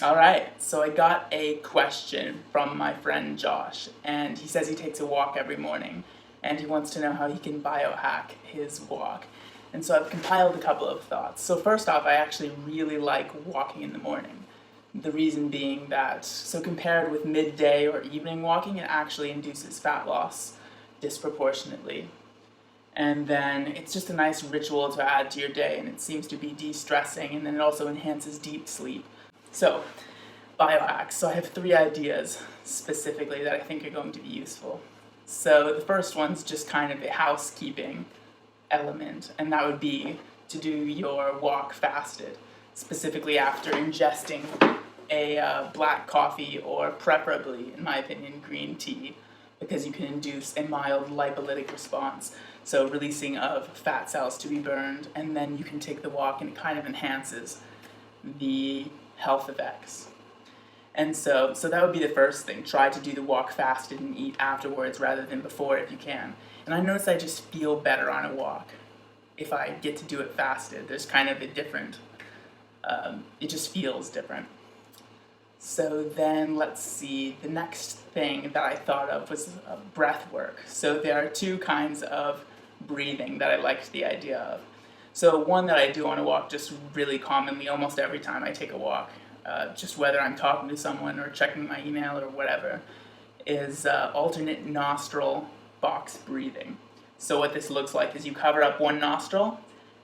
All right, so I got a question from my friend Josh, and he says he takes a walk every morning, and he wants to know how he can biohack his walk. And so I've compiled a couple of thoughts. So first off, I actually really like walking in the morning. The reason being that, so compared with midday or evening walking, it actually induces fat loss disproportionately. And then it's just a nice ritual to add to your day, and it seems to be de-stressing, and then it also enhances deep sleep. So, biohacks. So I have three ideas specifically that I think are going to be useful. So the first one's just kind of a housekeeping element, and that would be to do your walk fasted, specifically after ingesting a black coffee or preferably, in my opinion, green tea, because you can induce a mild lipolytic response, so releasing of fat cells to be burned, and then you can take the walk and it kind of enhances the health effects. And so that would be the first thing. Try to do the walk fasted and eat afterwards rather than before if you can. And I notice I just feel better on a walk if I get to do it fasted. There's kind of a different, it just feels different. So then let's see, the next thing that I thought of was breath work. So there are two kinds of breathing that I liked the idea of. So one that I do on a walk just really commonly, almost every time I take a walk, just whether I'm talking to someone or checking my email or whatever, is alternate nostril box breathing. So what this looks like is you cover up one nostril,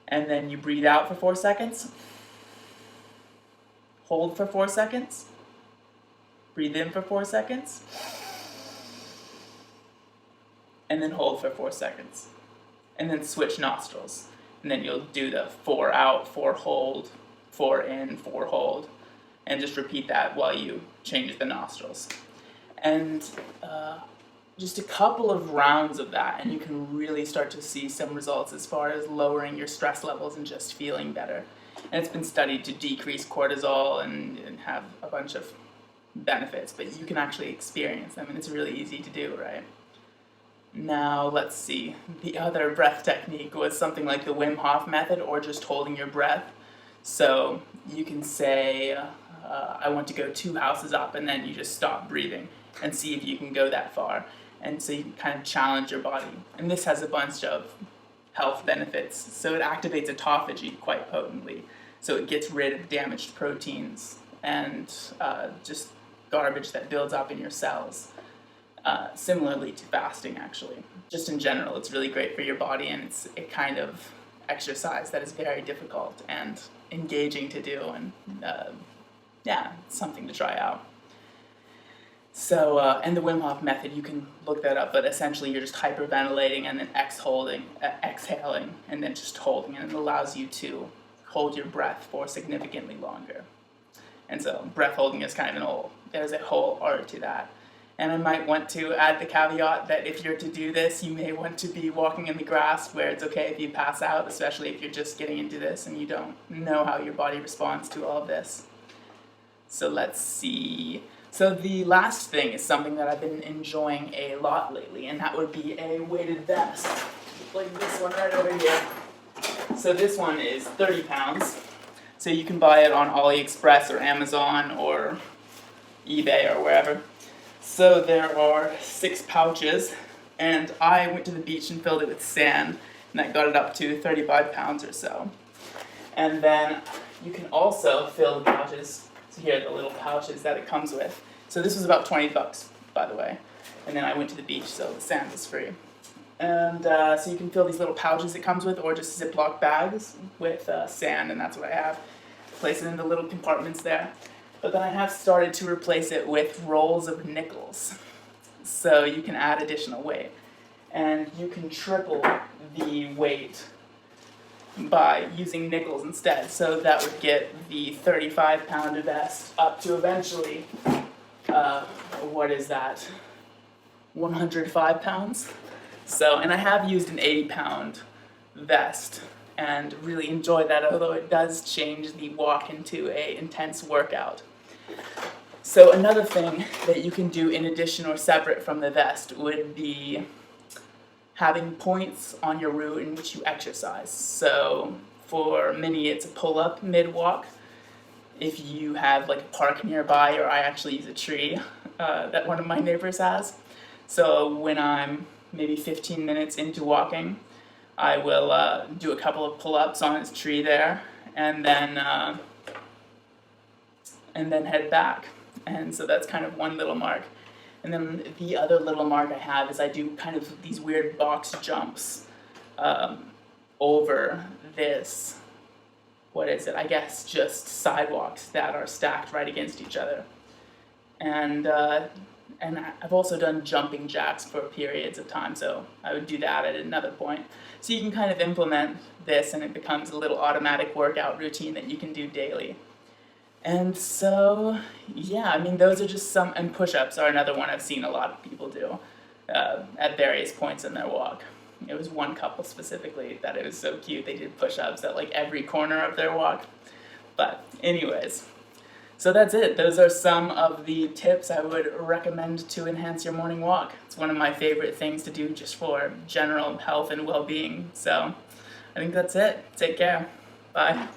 and then you breathe out for 4 seconds, hold for 4 seconds, breathe in for 4 seconds, and then hold for 4 seconds. And then switch nostrils. And then you'll do the 4 out, 4 hold, 4 in, 4 hold, and just repeat that while you change the nostrils. And just a couple of rounds of that, and you can really start to see some results as far as lowering your stress levels and just feeling better. And it's been studied to decrease cortisol and have a bunch of benefits, but you can actually experience them, and it's really easy to do, right? Now, let's see. The other breath technique was something like the Wim Hof method, or just holding your breath. So you can say, I want to go 2 houses up, and then you just stop breathing and see if you can go that far. And so you can kind of challenge your body. And this has a bunch of health benefits. So it activates autophagy quite potently. So it gets rid of damaged proteins and just garbage that builds up in your cells. Similarly to fasting, actually. Just in general, it's really great for your body, and it's a kind of exercise that is very difficult and engaging to do, and it's something to try out. So, and the Wim Hof method, you can look that up, but essentially you're just hyperventilating and then exhaling, and then just holding, and it allows you to hold your breath for significantly longer. And so breath holding is kind of there's a whole art to that. And I might want to add the caveat that if you're to do this, you may want to be walking in the grass where it's okay if you pass out, especially if you're just getting into this and you don't know how your body responds to all of this. So let's see. So the last thing is something that I've been enjoying a lot lately, and that would be a weighted vest, like this one right over here. So this one is 30 pounds. So you can buy it on AliExpress or Amazon or eBay or wherever. So there are 6 pouches, and I went to the beach and filled it with sand, and that got it up to 35 pounds or so. And then you can also fill the pouches. So here are the little pouches that it comes with. So this was about $20, by the way. And then I went to the beach, so the sand was free. And so you can fill these little pouches it comes with, or just Ziploc bags with sand, and that's what I have. Place it in the little compartments there. But then I have started to replace it with rolls of nickels. So you can add additional weight. And you can triple the weight by using nickels instead. So that would get the 35-pound vest up to eventually, 105 pounds? So, and I have used an 80-pound vest and really enjoy that, although it does change the walk into an intense workout. So another thing that you can do in addition or separate from the vest would be having points on your route in which you exercise. So for many, it's a pull-up mid-walk. if you have like a park nearby, or I actually use a tree that one of my neighbors has. So when I'm maybe 15 minutes into walking, I will do a couple of pull-ups on his tree there, and then head back. And so that's kind of one little mark. And then the other little mark I have is I do kind of these weird box jumps over this, what is it? I guess just sidewalks that are stacked right against each other. And I've also done jumping jacks for periods of time, so I would do that at another point. So you can kind of implement this, and it becomes a little automatic workout routine that you can do daily. And so, yeah, I mean, those are just some, and push-ups are another one I've seen a lot of people do at various points in their walk. It was one couple specifically that it was so cute. They did push-ups at like every corner of their walk. But anyways, so that's it. Those are some of the tips I would recommend to enhance your morning walk. It's one of my favorite things to do just for general health and well-being. So I think that's it. Take care. Bye.